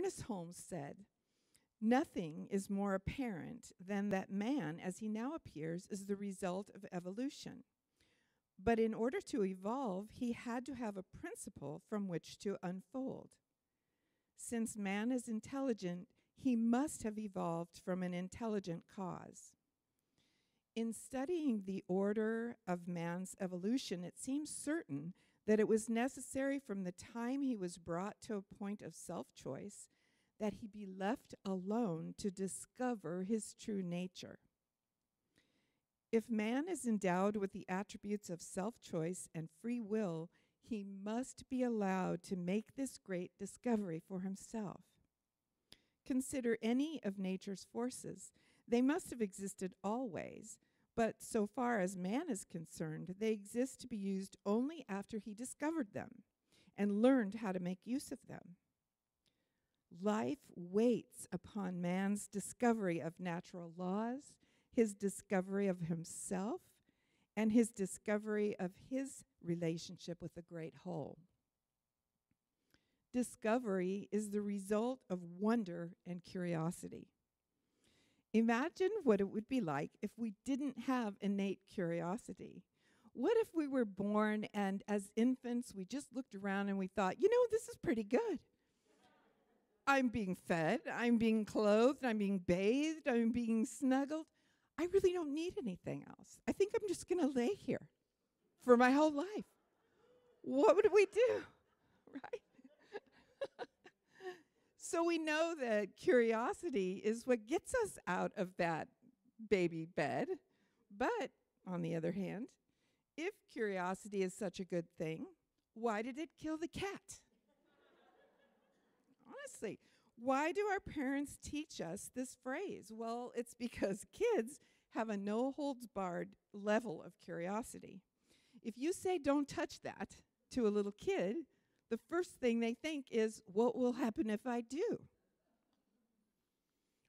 Ernest Holmes said, "Nothing is more apparent than that man, as he now appears, is the result of evolution. But in order to evolve, he had to have a principle from which to unfold. Since man is intelligent, he must have evolved from an intelligent cause." In studying the order of man's evolution, it seems certain that it was necessary from the time he was brought to a point of self-choice that he be left alone to discover his true nature. If man is endowed with the attributes of self-choice and free will, he must be allowed to make this great discovery for himself. Consider any of nature's forces. They must have existed always, but so far as man is concerned, they exist to be used only after he discovered them and learned how to make use of them. Life waits upon man's discovery of natural laws, his discovery of himself, and his discovery of his relationship with the great whole. Discovery is the result of wonder and curiosity. Imagine what it would be like if we didn't have innate curiosity. What if we were born and as infants we just looked around and we thought, this is pretty good. I'm being fed, I'm being clothed, I'm being bathed, I'm being snuggled. I really don't need anything else. I think I'm just going to lay here for my whole life. What would we do, right? So we know that curiosity is what gets us out of that baby bed. But on the other hand, if curiosity is such a good thing, why did it kill the cat? Honestly, why do our parents teach us this phrase? Well, it's because kids have a no-holds-barred level of curiosity. If you say, "Don't touch that," to a little kid, the first thing they think is, what will happen if I do?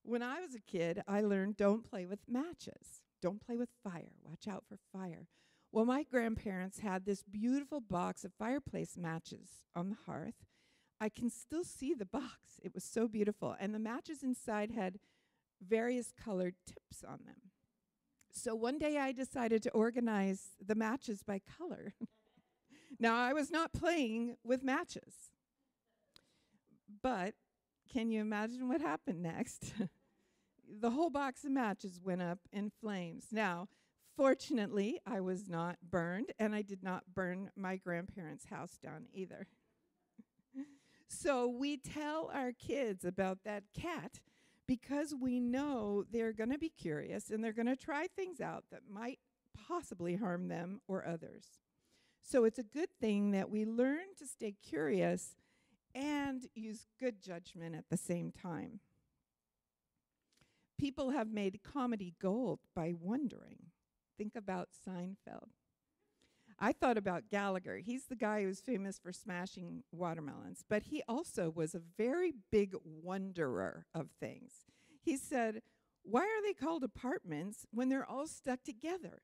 When I was a kid, I learned don't play with matches. Don't play with fire. Watch out for fire. Well, my grandparents had this beautiful box of fireplace matches on the hearth. I can still see the box. It was so beautiful. And the matches inside had various colored tips on them. So one day I decided to organize the matches by color. Now, I was not playing with matches. But can you imagine what happened next? The whole box of matches went up in flames. Now, fortunately, I was not burned, and I did not burn my grandparents' house down either. So we tell our kids about that cat because we know they're going to be curious and they're going to try things out that might possibly harm them or others. So it's a good thing that we learn to stay curious and use good judgment at the same time. People have made comedy gold by wondering. Think about Seinfeld. I thought about Gallagher. He's the guy who's famous for smashing watermelons, but he also was a very big wonderer of things. He said, "Why are they called apartments when they're all stuck together?"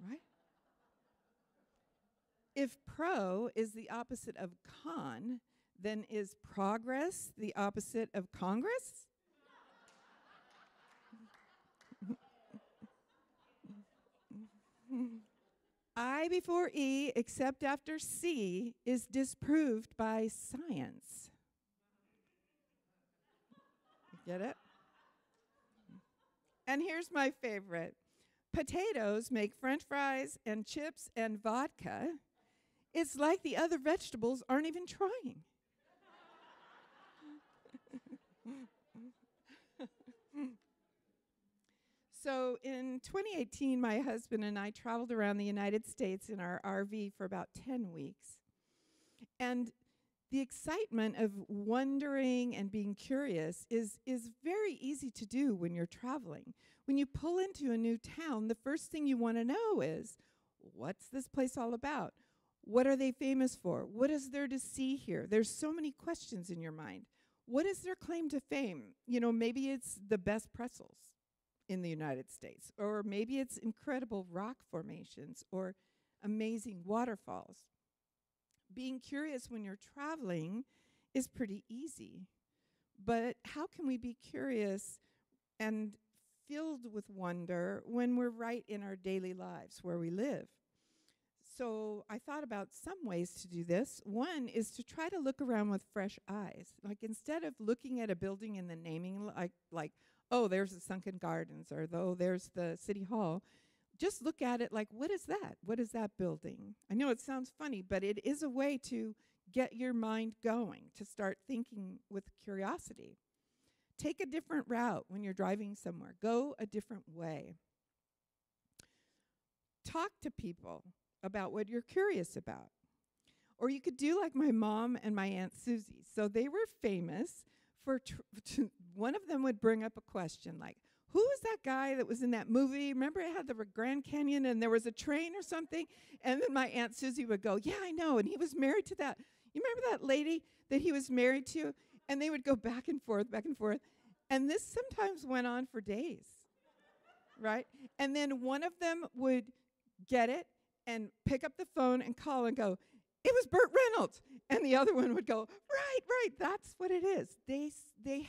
Right? If pro is the opposite of con, then is progress the opposite of Congress? I before E, except after C, is disproved by science. Get it? And here's my favorite. Potatoes make French fries and chips and vodka. It's like the other vegetables aren't even trying. So in 2018, my husband and I traveled around the United States in our RV for about 10 weeks. And the excitement of wondering and being curious is very easy to do when you're traveling. When you pull into a new town, the first thing you want to know is, what's this place all about? What are they famous for? What is there to see here? There's so many questions in your mind. What is their claim to fame? Maybe it's the best pretzels in the United States, or maybe it's incredible rock formations or amazing waterfalls. Being curious when you're traveling is pretty easy. But how can we be curious and filled with wonder when we're right in our daily lives where we live? So I thought about some ways to do this. One is to try to look around with fresh eyes. Like instead of looking at a building and the naming, like oh, there's the Sunken Gardens, or though there's the City Hall, just look at it like, what is that? What is that building? I know it sounds funny, but it is a way to get your mind going, to start thinking with curiosity. Take a different route when you're driving somewhere. Go a different way. Talk to people about what you're curious about. Or you could do like my mom and my Aunt Susie. So they were famous for, one of them would bring up a question like, who was that guy that was in that movie? Remember it had the Grand Canyon and there was a train or something? And then my Aunt Susie would go, yeah, I know. And he was married to that. You remember that lady that he was married to? And they would go back and forth, back and forth. And this sometimes went on for days, right? And then one of them would get it and pick up the phone and call and go, it was Burt Reynolds. And the other one would go, right, that's what it is. They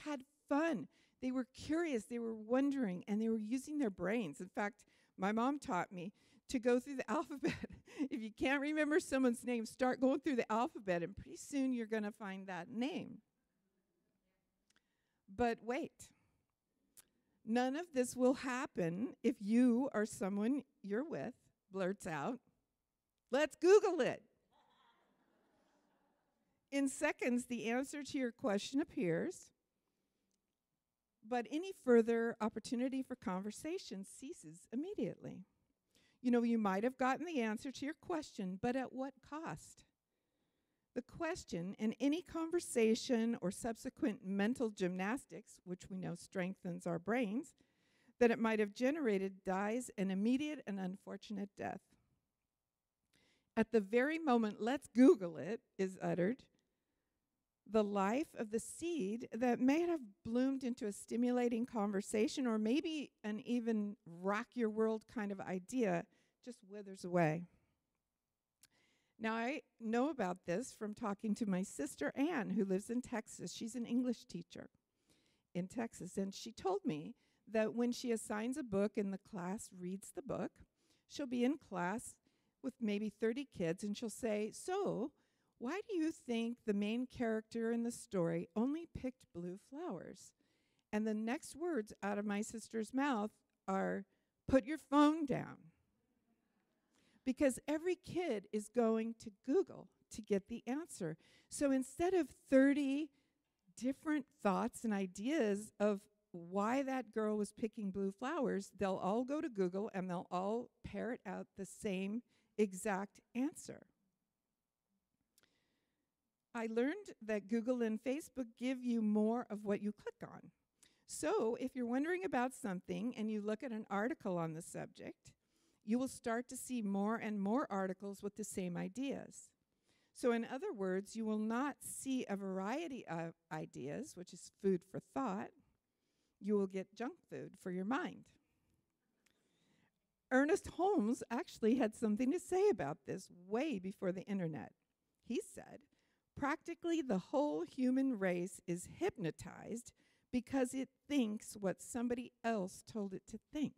had fun. They were curious. They were wondering, and they were using their brains. In fact, my mom taught me to go through the alphabet. If you can't remember someone's name, start going through the alphabet, and pretty soon you're going to find that name. But wait. None of this will happen if you or someone you're with blurts out, let's Google it. In seconds, the answer to your question appears, but any further opportunity for conversation ceases immediately. You know, you might have gotten the answer to your question, but at what cost? The question and any conversation or subsequent mental gymnastics, which we know strengthens our brains, that it might have generated dies an immediate and unfortunate death. At the very moment, let's Google it, is uttered, the life of the seed that may have bloomed into a stimulating conversation or maybe an even rock your world kind of idea just withers away. Now, I know about this from talking to my sister Ann, who lives in Texas. She's an English teacher in Texas, and she told me that when she assigns a book and the class reads the book, she'll be in class with maybe 30 kids, and she'll say, so, why do you think the main character in the story only picked blue flowers? And the next words out of my sister's mouth are, put your phone down. Because every kid is going to Google to get the answer. So instead of 30 different thoughts and ideas of why that girl was picking blue flowers, they'll all go to Google and they'll all parrot out the same exact answer. I learned that Google and Facebook give you more of what you click on. So if you're wondering about something and you look at an article on the subject, you will start to see more and more articles with the same ideas. So in other words, you will not see a variety of ideas, which is food for thought. You will get junk food for your mind. Ernest Holmes actually had something to say about this way before the internet. He said, practically the whole human race is hypnotized because it thinks what somebody else told it to think.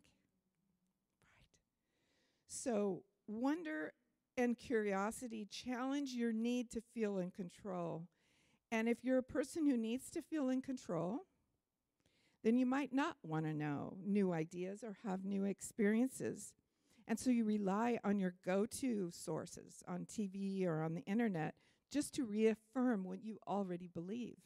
So wonder and curiosity challenge your need to feel in control. And if you're a person who needs to feel in control, then you might not want to know new ideas or have new experiences. And so you rely on your go-to sources on TV or on the internet just to reaffirm what you already believe.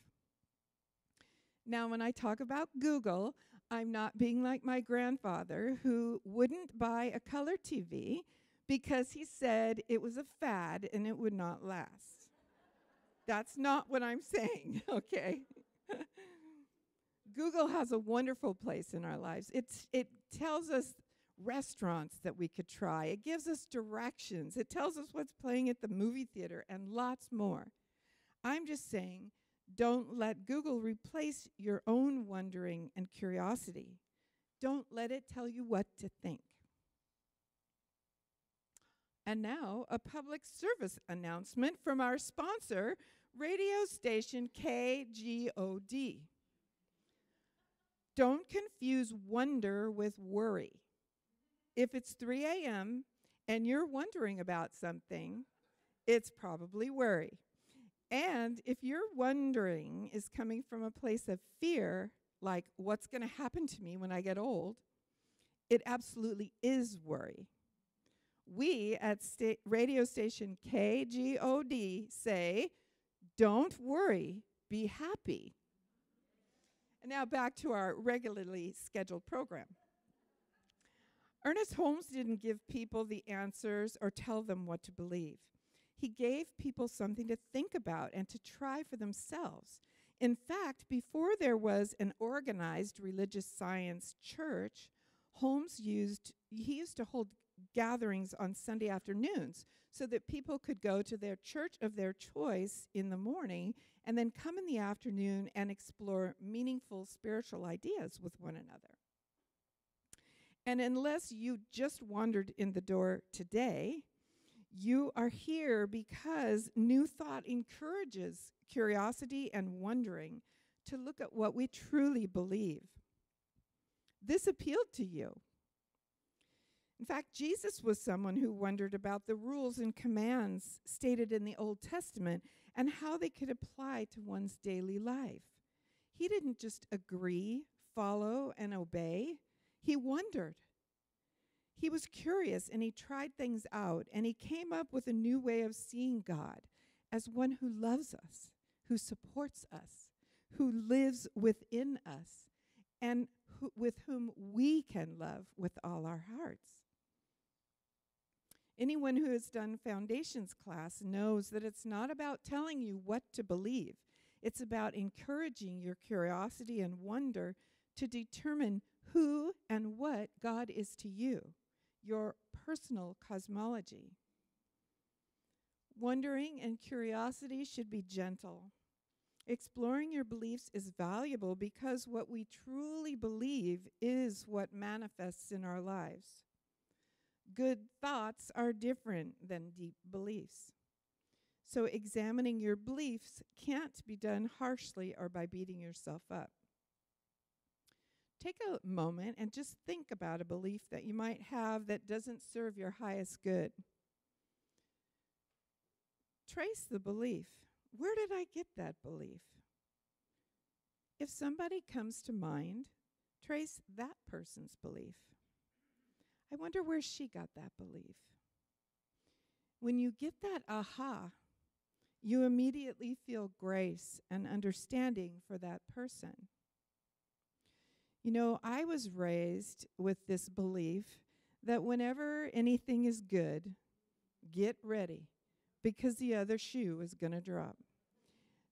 Now, when I talk about Google, I'm not being like my grandfather who wouldn't buy a color TV because he said it was a fad and it would not last. That's not what I'm saying, okay? Google has a wonderful place in our lives. It tells us restaurants that we could try. It gives us directions. It tells us what's playing at the movie theater and lots more. I'm just saying, don't let Google replace your own wondering and curiosity. Don't let it tell you what to think. And now, a public service announcement from our sponsor, Radio station KGOD. Don't confuse wonder with worry. If it's 3 a.m. and you're wondering about something, it's probably worry. And if your wondering is coming from a place of fear, like what's going to happen to me when I get old, it absolutely is worry. We at radio station KGOD say, don't worry, be happy. And now back to our regularly scheduled program. Ernest Holmes didn't give people the answers or tell them what to believe. He gave people something to think about and to try for themselves. In fact, before there was an organized religious science church, Holmes used to hold gatherings on Sunday afternoons so that people could go to their church of their choice in the morning and then come in the afternoon and explore meaningful spiritual ideas with one another. And unless you just wandered in the door today, you are here because new thought encourages curiosity and wondering to look at what we truly believe. This appealed to you. In fact, Jesus was someone who wondered about the rules and commands stated in the Old Testament and how they could apply to one's daily life. He didn't just agree, follow, and obey. He wondered. He was curious, and he tried things out, and he came up with a new way of seeing God as one who loves us, who supports us, who lives within us, and with whom we can love with all our hearts. Anyone who has done foundations class knows that it's not about telling you what to believe. It's about encouraging your curiosity and wonder to determine who and what God is to you, your personal cosmology. Wondering and curiosity should be gentle. Exploring your beliefs is valuable because what we truly believe is what manifests in our lives. Good thoughts are different than deep beliefs. So examining your beliefs can't be done harshly or by beating yourself up. Take a moment and just think about a belief that you might have that doesn't serve your highest good. Trace the belief. Where did I get that belief? If somebody comes to mind, trace that person's belief. I wonder where she got that belief. When you get that aha, you immediately feel grace and understanding for that person. You know, I was raised with this belief that whenever anything is good, get ready, because the other shoe is going to drop.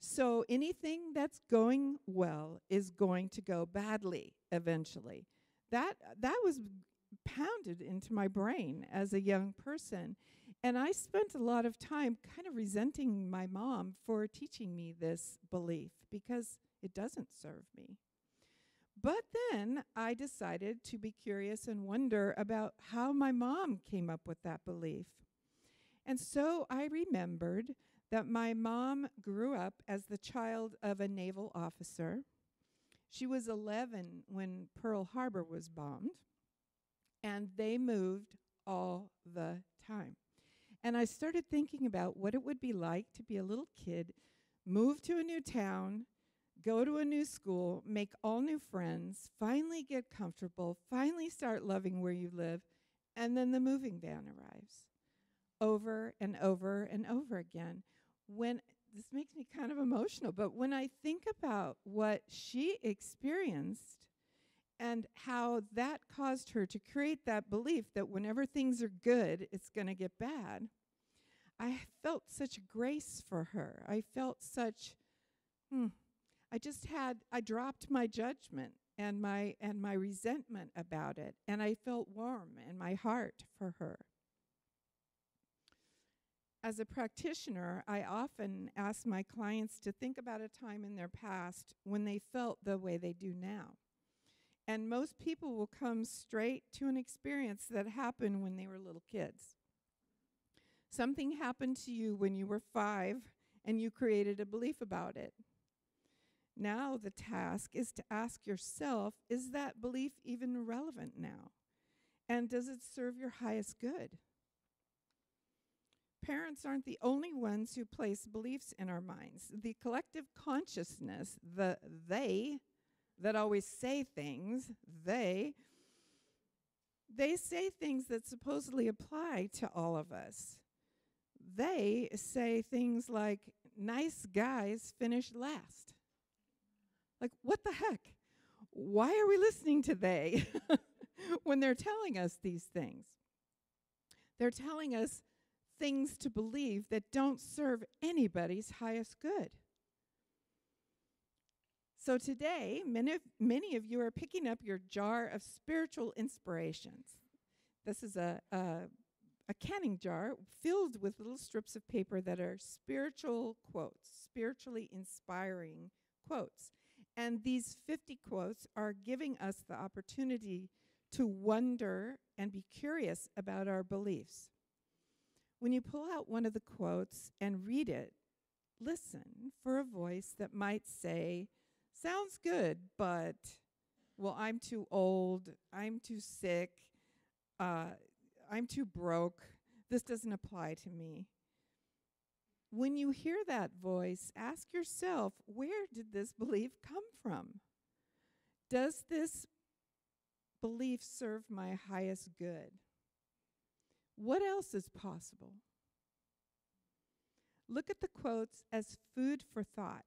So anything that's going well is going to go badly eventually. That was pounded into my brain as a young person. And I spent a lot of time kind of resenting my mom for teaching me this belief because it doesn't serve me. But then I decided to be curious and wonder about how my mom came up with that belief. And so I remembered that my mom grew up as the child of a naval officer. She was 11 when Pearl Harbor was bombed, and they moved all the time. And I started thinking about what it would be like to be a little kid, move to a new town, go to a new school, make all new friends, finally get comfortable, finally start loving where you live, and then the moving van arrives. Over and over and over again. This makes me kind of emotional, but when I think about what she experienced and how that caused her to create that belief that whenever things are good, it's going to get bad, I felt such grace for her. I felt such, I dropped my judgment and my resentment about it, and I felt warm in my heart for her. As a practitioner, I often ask my clients to think about a time in their past when they felt the way they do now. And most people will come straight to an experience that happened when they were little kids. Something happened to you when you were 5, and you created a belief about it. Now the task is to ask yourself, is that belief even relevant now? And does it serve your highest good? Parents aren't the only ones who place beliefs in our minds. The collective consciousness, the they that always say things, they say things that supposedly apply to all of us. They say things like, nice guys finish last. Like, what the heck? Why are we listening to they when they're telling us these things? They're telling us things to believe that don't serve anybody's highest good. So today, many of you are picking up your jar of spiritual inspirations. This is a canning jar filled with little strips of paper that are spiritual quotes, spiritually inspiring quotes. And these 50 quotes are giving us the opportunity to wonder and be curious about our beliefs. When you pull out one of the quotes and read it, listen for a voice that might say, sounds good, but, well, I'm too old, I'm too sick, I'm too broke, this doesn't apply to me. When you hear that voice, ask yourself, where did this belief come from? Does this belief serve my highest good? What else is possible? Look at the quotes as food for thought.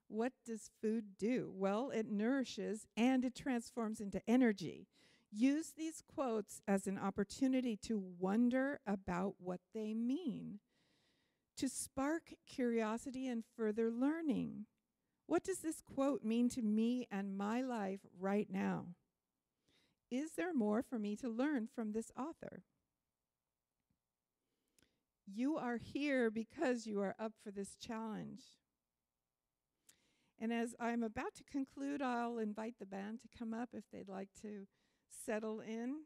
What does food do? Well, it nourishes and it transforms into energy. Use these quotes as an opportunity to wonder about what they mean, to spark curiosity and further learning. What does this quote mean to me and my life right now? Is there more for me to learn from this author? You are here because you are up for this challenge. And as I'm about to conclude, I'll invite the band to come up if they'd like to settle in.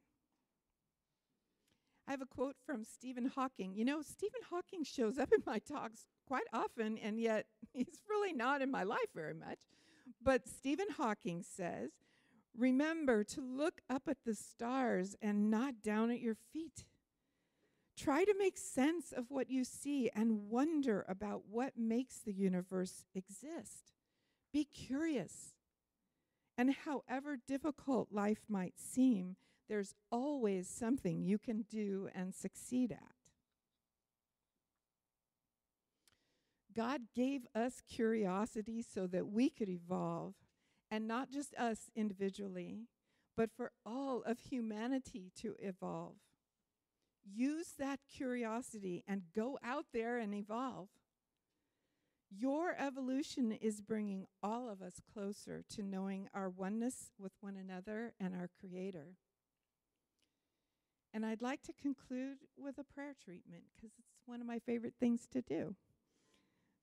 I have a quote from Stephen Hawking. You know, Stephen Hawking shows up in my talks quite often, and yet he's really not in my life very much. But Stephen Hawking says, remember to look up at the stars and not down at your feet. Try to make sense of what you see and wonder about what makes the universe exist. Be curious. And however difficult life might seem, there's always something you can do and succeed at. God gave us curiosity so that we could evolve, and not just us individually, but for all of humanity to evolve. Use that curiosity and go out there and evolve. Your evolution is bringing all of us closer to knowing our oneness with one another and our Creator. And I'd like to conclude with a prayer treatment because it's one of my favorite things to do.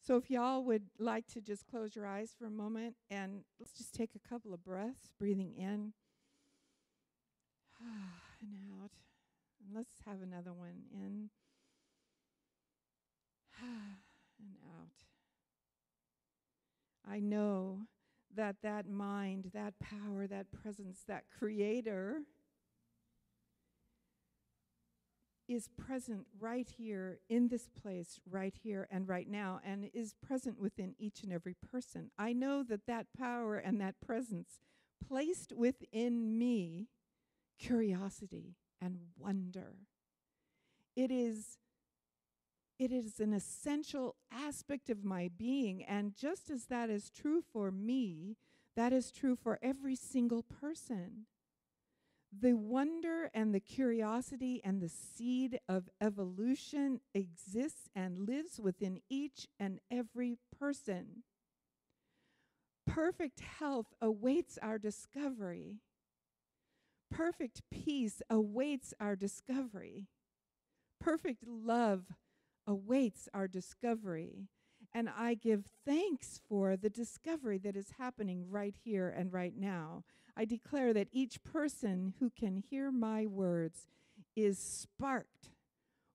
So if y'all would like to just close your eyes for a moment and let's just take a couple of breaths, breathing in and out. And let's have another one in and out. I know that mind, that power, that presence, that Creator is present right here in this place, right here and right now, and is present within each and every person. I know that power and that presence placed within me curiosity and wonder. It is an essential aspect of my being, and just as that is true for me, that is true for every single person. The wonder and the curiosity and the seed of evolution exists and lives within each and every person. Perfect health awaits our discovery. Perfect peace awaits our discovery. Perfect love awaits our discovery. And I give thanks for the discovery that is happening right here and right now. I declare that each person who can hear my words is sparked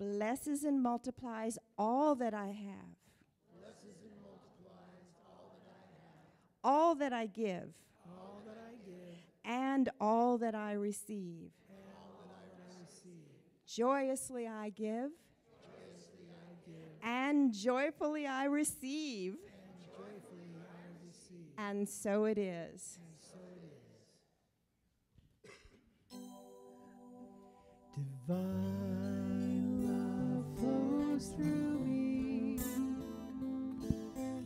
blesses and multiplies all that I have, all that I give, and all that I receive. Joyously I give, and joyfully I receive. And so it is. Divine love flows through me,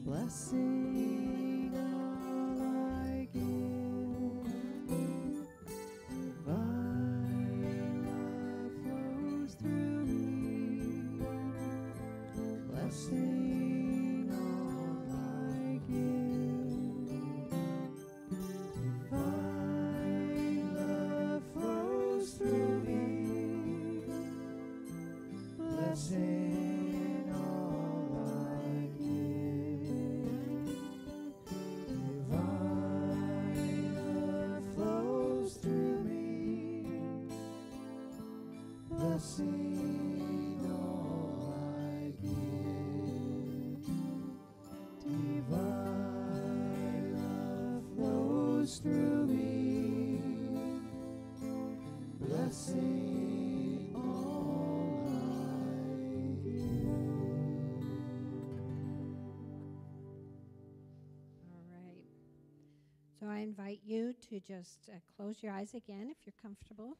blessing all I give. Divine love flows through me, blessing all I give. Divine love flows through me, blessing all I give. Divine love flows through me, blessing all I give. Divine love flows through me, blessing all I give. All right. So I invite you to just close your eyes again if you're comfortable.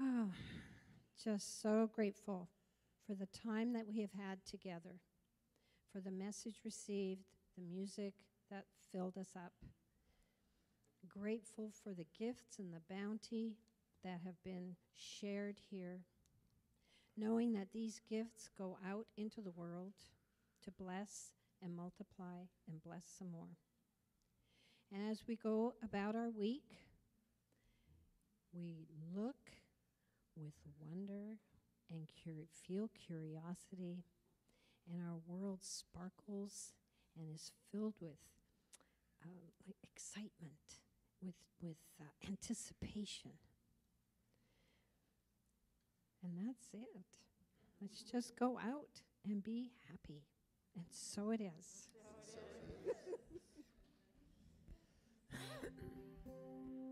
Oh, just so grateful for the time that we have had together, for the message received, the music that filled us up. Grateful for the gifts and the bounty that have been shared here, knowing that these gifts go out into the world to bless and multiply and bless some more. And as we go about our week, we look with wonder and feel curiosity, and our world sparkles and is filled with like excitement, with anticipation. And that's it. Let's just go out and be happy. And so it is.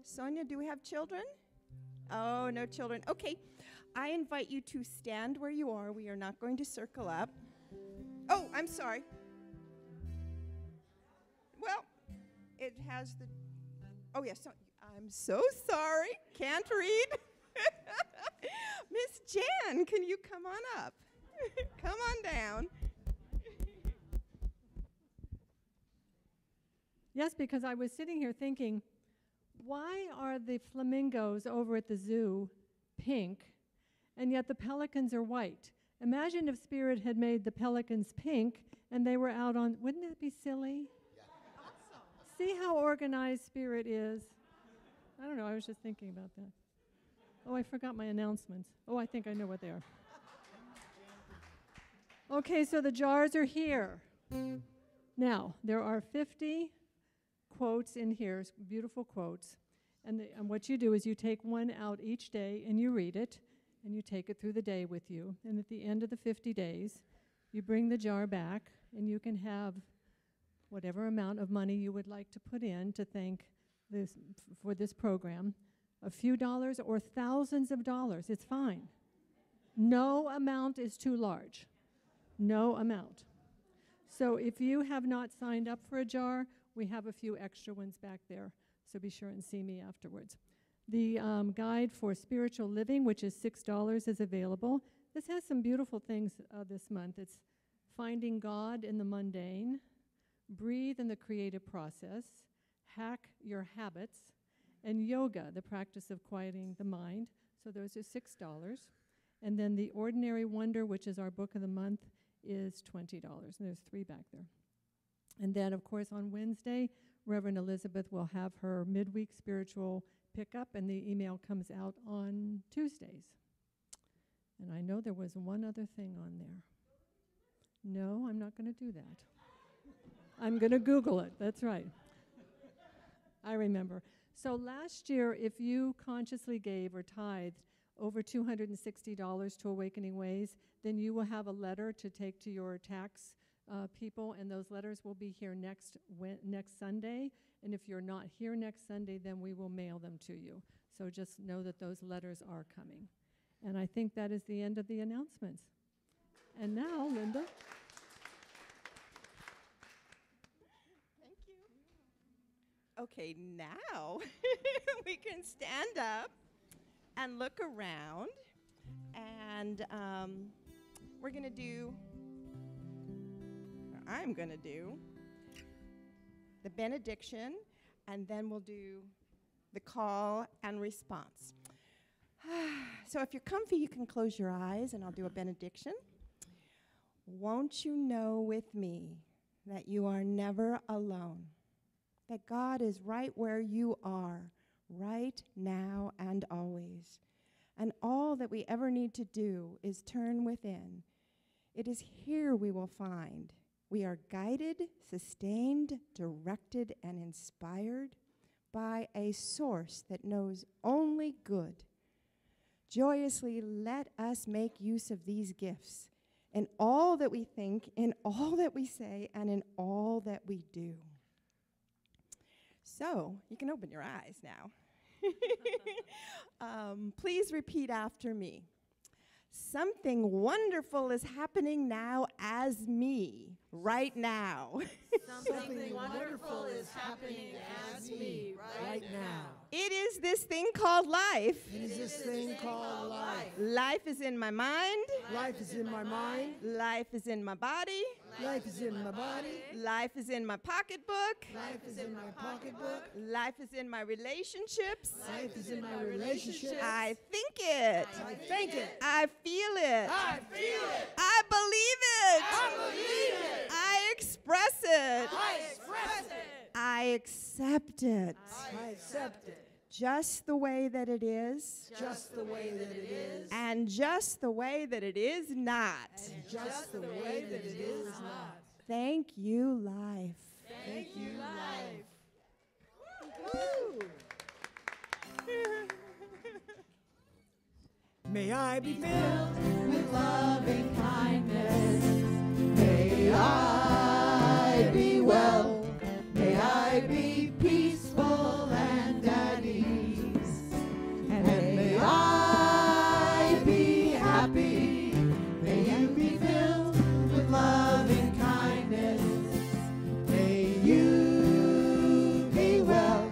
Sonia, do we have children? Oh, no children. Okay. I invite you to stand where you are. We are not going to circle up. Oh, I'm sorry. Well, it has the... Oh, yes. I'm so sorry. Can't read. Miss Jan, can you come on up? Come on down. Yes, because I was sitting here thinking, why are the flamingos over at the zoo pink, and yet the pelicans are white? Imagine if Spirit had made the pelicans pink, and they were out on, wouldn't that be silly? Yeah. Awesome. See how organized Spirit is? I don't know, I was just thinking about that. Oh, I forgot my announcements. Oh, I think I know what they are. Okay, so the jars are here. Now, there are 50 quotes in here, beautiful quotes. And what you do is you take one out each day and you read it, and you take it through the day with you. And at the end of the 50 days, you bring the jar back, and you can have whatever amount of money you would like to put in to thank this for this program. A few dollars or thousands of dollars, it's fine. No amount is too large. No amount. So if you have not signed up for a jar, we have a few extra ones back there. So be sure and see me afterwards. The guide for spiritual living, which is $6, is available. This has some beautiful things this month. It's finding God in the mundane, breathe in the creative process, hack your habits, and yoga, the practice of quieting the mind. So those are $6. And then the Ordinary Wonder, which is our book of the month, is $20. And there's 3 back there. And then, of course, on Wednesday, Reverend Elizabeth will have her midweek spiritual pickup, and the email comes out on Tuesdays. And I know there was one other thing on there. No, I'm not going to do that. I'm going to Google it. That's right. I remember. So last year, if you consciously gave or tithed over $260 to Awakening Ways, then you will have a letter to take to your tax people, and those letters will be here next Sunday. And if you're not here next Sunday, then we will mail them to you. So just know that those letters are coming. And I think that is the end of the announcements. And now, Linda. Thank you. Okay, now we can stand up and look around. And we're going to do, or I'm going to do, the benediction, and then we'll do the call and response. So if you're comfy, you can close your eyes, and I'll do a benediction. Won't you know with me that you are never alone, that God is right where you are, right now and always, and all that we ever need to do is turn within. It is here we will find we are guided, sustained, directed, and inspired by a source that knows only good. Joyously let us make use of these gifts in all that we think, in all that we say, and in all that we do. So, you can open your eyes now. Please repeat after me. Something wonderful is happening now as me, right now. Something wonderful is happening as me right now. It is this thing called life. It is this thing called life. Life is in my mind. Life is in my mind. Life is in my body. Life is in my body. Life is in my pocketbook. Life is in my pocketbook. Life is in my relationships. Life is in my relationships. I think it. I think it. I feel it. I feel it. I believe it. I believe it. I express it. I express it. I accept it. I accept it. Just the way that it is. Just the way that it is. And just the way that it is not. And just the way that it is not. Thank you, life. Thank you, life. May I be filled With loving kindness, may I be well, may I be peaceful and at ease, and may I be happy, may you be filled with loving kindness, may you be well,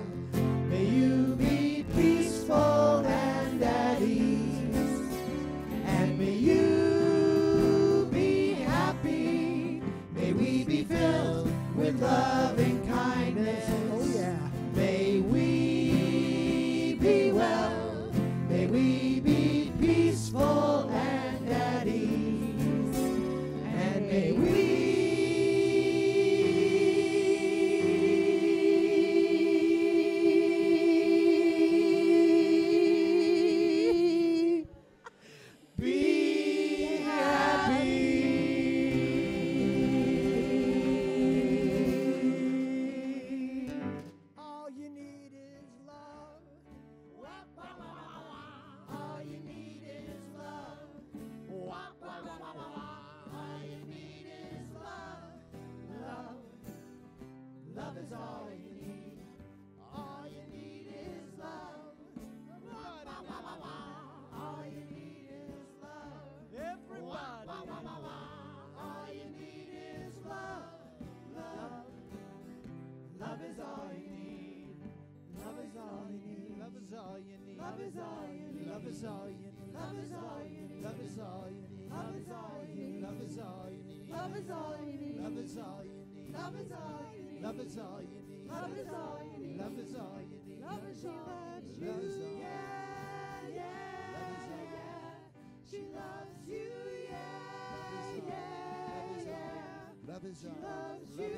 may you be peaceful and at ease, and may you be happy. May we be filled with loving kindness. Oh yeah. May we be well. May we be peaceful and at ease. And may we be happy. All you need is love. All you need is love. All you need is love. Love. Love is all you need. All you need is love. All you need is love. Everybody. All you need is love. Love. Love is all you need. Love is all you need. Love is all you need. Love is all you need. Love is all you need. Love is all you need. Love is all you need. Love is all you need. Love is all you need. Love is all you need. Love is all you need. Love is all you need. Love is all you need. Love is all you need. Love is all you need. Love is all you Love is all. Yeah, yeah, yeah. She loves you, yeah, yeah, yeah. Love is She all. loves Love is you,